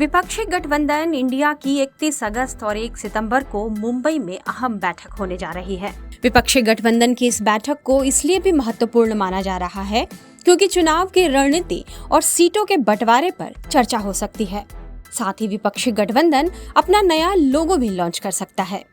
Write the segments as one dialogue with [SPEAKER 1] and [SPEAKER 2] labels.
[SPEAKER 1] विपक्षी गठबंधन इंडिया की 31 अगस्त और 1 सितंबर को मुंबई में अहम बैठक होने जा रही है। विपक्षी गठबंधन की इस बैठक को इसलिए भी महत्वपूर्ण माना जा रहा है क्योंकि चुनाव की रणनीति और सीटों के बंटवारे पर चर्चा हो सकती है। साथ ही विपक्षी गठबंधन अपना नया लोगो भी लॉन्च कर सकता है।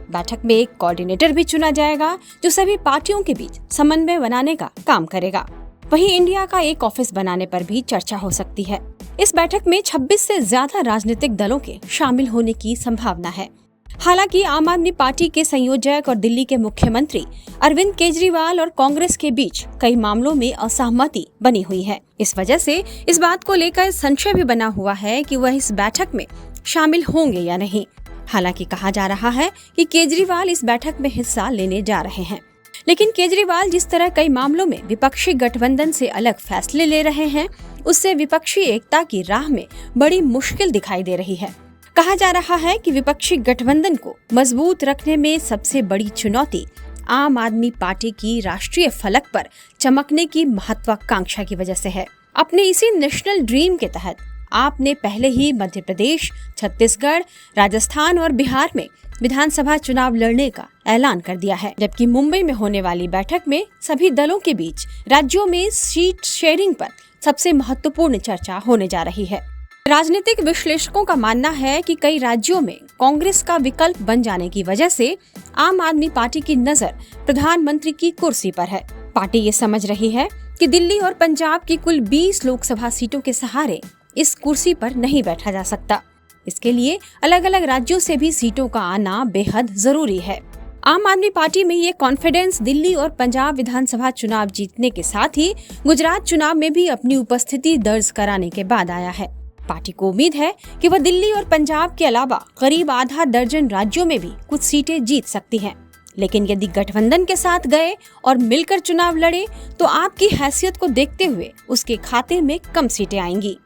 [SPEAKER 1] बैठक में एक कोऑर्डिनेटर भी चुना जाएगा जो सभी पार्टियों के बीच समन्वय बनाने का काम करेगा। वहीं इंडिया का एक ऑफिस बनाने पर भी चर्चा हो सकती है। इस बैठक में 26 से ज्यादा राजनीतिक दलों के शामिल होने की संभावना है। हालांकि आम आदमी पार्टी के संयोजक और दिल्ली के मुख्यमंत्री अरविंद केजरीवाल और कांग्रेस के बीच कई मामलों में असहमति बनी हुई है। इस वजह से इस बात को लेकर संशय भी बना हुआ है कि वह इस बैठक में शामिल होंगे या नहीं। हालांकि कहा जा रहा है कि केजरीवाल इस बैठक में हिस्सा लेने जा रहे हैं, लेकिन केजरीवाल जिस तरह कई मामलों में विपक्षी गठबंधन से अलग फैसले ले रहे हैं, उससे विपक्षी एकता की राह में बड़ी मुश्किल दिखाई दे रही है। कहा जा रहा है कि विपक्षी गठबंधन को मजबूत रखने में सबसे बड़ी चुनौती आम आदमी पार्टी की राष्ट्रीय फलक पर चमकने की महत्वाकांक्षा की वजह से है। अपने इसी नेशनल ड्रीम के तहत आपने पहले ही मध्य प्रदेश, छत्तीसगढ़, राजस्थान और बिहार में विधानसभा चुनाव लड़ने का ऐलान कर दिया है, जबकि मुंबई में होने वाली बैठक में सभी दलों के बीच राज्यों में सीट शेयरिंग पर सबसे महत्वपूर्ण चर्चा होने जा रही है। राजनीतिक विश्लेषकों का मानना है कि कई राज्यों में कांग्रेस का विकल्प बन जाने की वजह से आम आदमी पार्टी की नजर प्रधानमंत्री की कुर्सी पर है। पार्टी ये समझ रही है कि दिल्ली और पंजाब की कुल 20 लोकसभा सीटों के सहारे इस कुर्सी पर नहीं बैठा जा सकता। इसके लिए अलग अलग राज्यों से भी सीटों का आना बेहद जरूरी है। आम आदमी पार्टी में ये कॉन्फिडेंस दिल्ली और पंजाब विधानसभा चुनाव जीतने के साथ ही गुजरात चुनाव में भी अपनी उपस्थिति दर्ज कराने के बाद आया है। पार्टी को उम्मीद है कि वह दिल्ली और पंजाब के अलावा करीब आधा दर्जन राज्यों में भी कुछ सीटें जीत सकती है। लेकिन यदि गठबंधन के साथ गए और मिलकर चुनाव लड़े तो आपकी हैसियत को देखते हुए उसके खाते में कम सीटें आएंगी,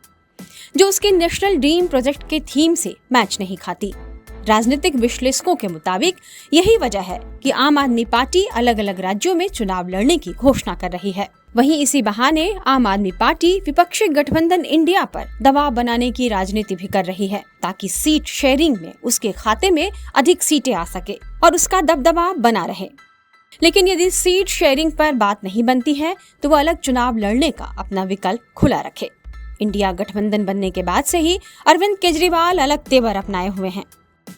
[SPEAKER 1] जो उसके नेशनल ड्रीम प्रोजेक्ट के थीम से मैच नहीं खाती। राजनीतिक विश्लेषकों के मुताबिक यही वजह है कि आम आदमी पार्टी अलग अलग राज्यों में चुनाव लड़ने की घोषणा कर रही है। वहीं इसी बहाने आम आदमी पार्टी विपक्षी गठबंधन इंडिया पर दबाव बनाने की राजनीति भी कर रही है, ताकि सीट शेयरिंग में उसके खाते में अधिक सीटें आ सके और उसका दबदबा बना रहे। लेकिन यदि सीट शेयरिंग पर बात नहीं बनती है तो वह अलग चुनाव लड़ने का अपना विकल्प खुला रखे। इंडिया गठबंधन बनने के बाद से ही अरविंद केजरीवाल अलग तेवर अपनाए हुए हैं।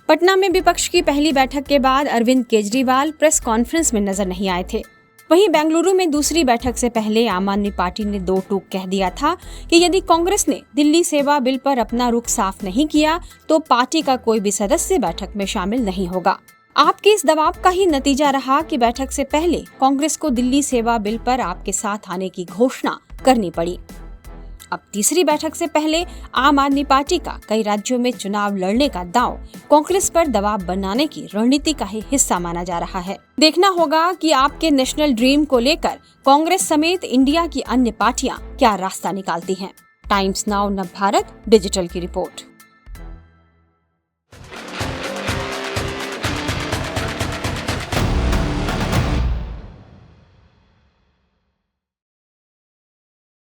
[SPEAKER 1] पटना में विपक्ष की पहली बैठक के बाद अरविंद केजरीवाल प्रेस कॉन्फ्रेंस में नजर नहीं आए थे। वहीं बेंगलुरु में दूसरी बैठक से पहले आम आदमी पार्टी ने दो टूक कह दिया था कि यदि कांग्रेस ने दिल्ली सेवा बिल पर अपना रुख साफ नहीं किया तो पार्टी का कोई भी सदस्य बैठक में शामिल नहीं होगा। आपके इस दबाव का ही नतीजा रहा कि बैठक से पहले कांग्रेस को दिल्ली सेवा बिल पर आपके साथ आने की घोषणा करनी पड़ी। अब तीसरी बैठक से पहले आम आदमी पार्टी का कई राज्यों में चुनाव लड़ने का दांव कांग्रेस पर दबाव बनाने की रणनीति का ही हिस्सा माना जा रहा है। देखना होगा कि आपके नेशनल ड्रीम को लेकर कांग्रेस समेत इंडिया की अन्य पार्टियां क्या रास्ता निकालती हैं। टाइम्स नाउ नव भारत डिजिटल की रिपोर्ट।